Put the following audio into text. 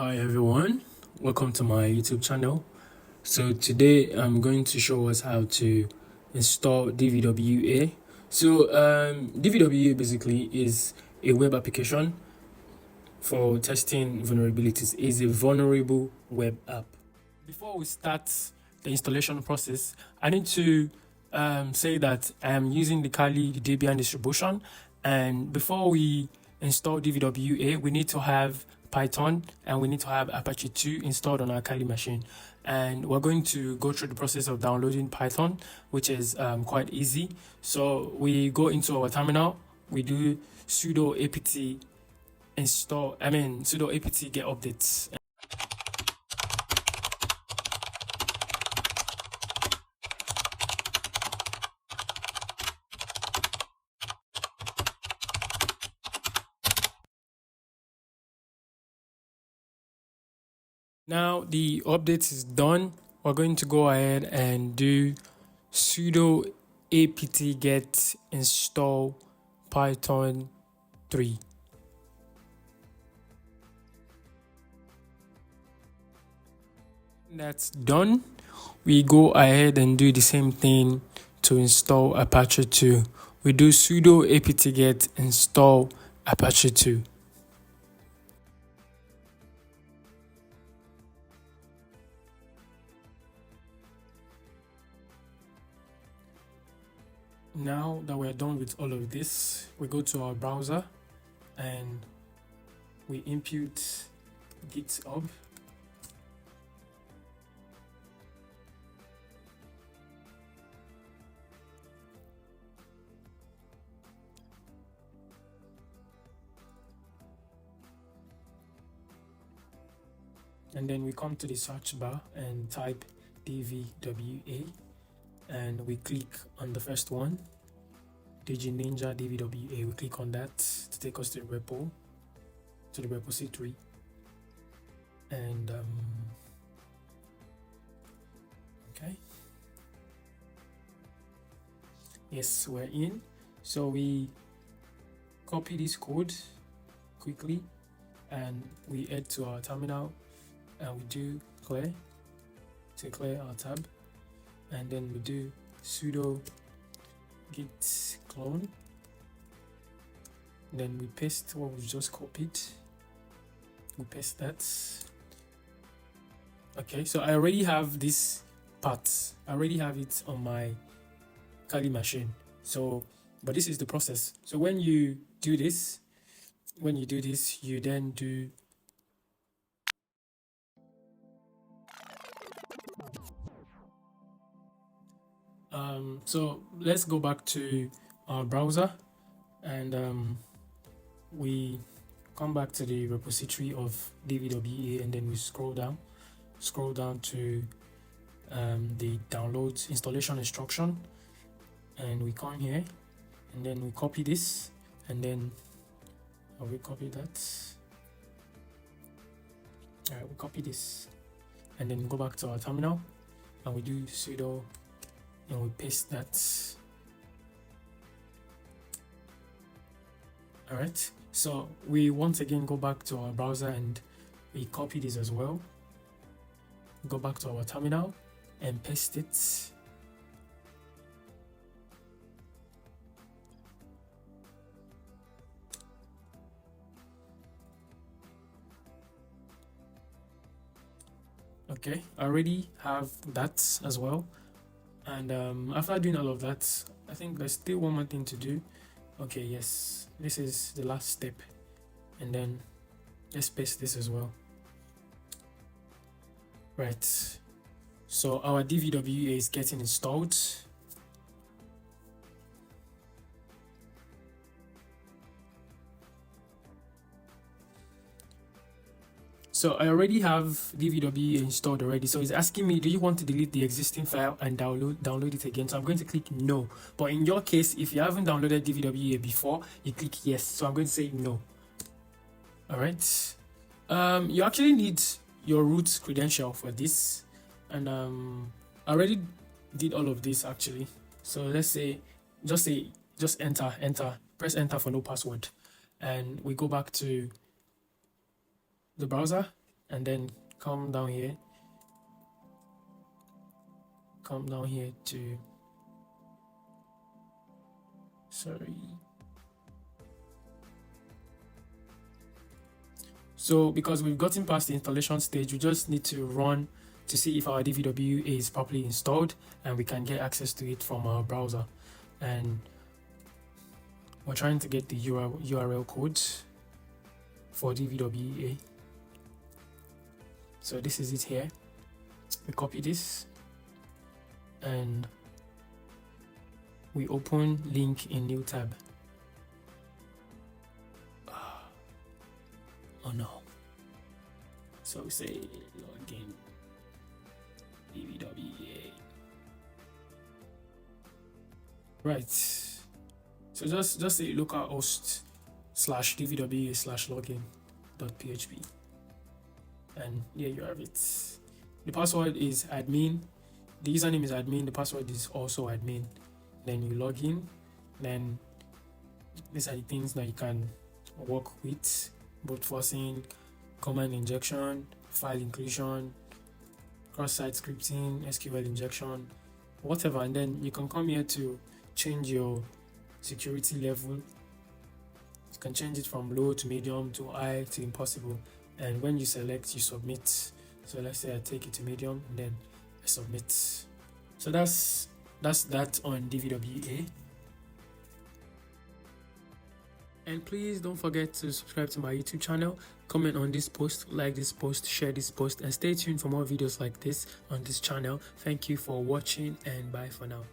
Hi everyone, welcome to my YouTube channel. So today I'm going to show us how to install DVWA. So DVWA basically is a web application for testing vulnerabilities. It's a vulnerable web app. Before we start the installation process, I need to say that I am using the Kali Debian distribution, and before we install DVWA, we need to have Python and we need to have Apache 2 installed on our Kali machine. And we're going to go through the process of downloading Python, which is quite easy. So we go into our terminal, we do sudo apt sudo apt get updates. Now the update is done. We're going to go ahead and do sudo apt get install python 3. That's done. We go ahead and do the same thing to install Apache 2. We do sudo apt get install Apache 2. Now that we're done with all of this, we go to our browser and we input GitHub. And then we come to the search bar and type DVWA, and we click on the first one, DigiNinja DVWA. We click on that to take us to the repo, to the repository. And okay, yes, we're in. So we copy this code quickly and we head to our terminal and we do clear to clear our tab, and then we do sudo git clone, then we paste what we just copied. We paste that. Okay, so I already have this part, I already have it on my Kali machine. So but this is the process. So when you do this, you then do so let's go back to our browser and we come back to the repository of DVWA, and then we scroll down to the downloads installation instruction, and we come here and then we copy this, and then we copy that. All right, we copy this and then go back to our terminal and we do sudo and we paste that. All right, so we once again go back to our browser and we copy this as well, go back to our terminal and paste it. Okay, I already have that as well. And after doing all of that, I think there's still one more thing to do. Okay, yes, this is the last step, and then let's paste this as well. Right, so our DVWA is getting installed. So I already have DVWA installed already. So it's asking me, do you want to delete the existing file and download it again? So I'm going to click no. But in your case, if you haven't downloaded DVWA before, you click yes. So I'm going to say no. All right. You actually need your root credential for this, and I already did all of this actually. So let's say, just enter, press enter for no password, and we go back to the browser and then come down here to, sorry. So because we've gotten past the installation stage, we just need to run to see if our DVWA is properly installed, and we can get access to it from our browser. And we're trying to get the URL code for DVWA. So this is it here. We copy this and we open link in new tab. Oh no. So we say login DVWA. Right. So just say localhost /dvwa/login.php, and here you have it. The password is admin, the username is admin, the password is also admin. Then you log in. Then these are the things that you can work with: brute forcing, command injection, file inclusion, cross-site scripting, SQL injection, whatever. And then you can come here to change your security level. You can change it from low to medium to high to impossible. And when you select, you submit. So let's say I take it to medium and then I submit. So that's that on DVWA. And please don't forget to subscribe to my YouTube channel, comment on this post, like this post, share this post, and stay tuned for more videos like this on this channel. Thank you for watching, and bye for now.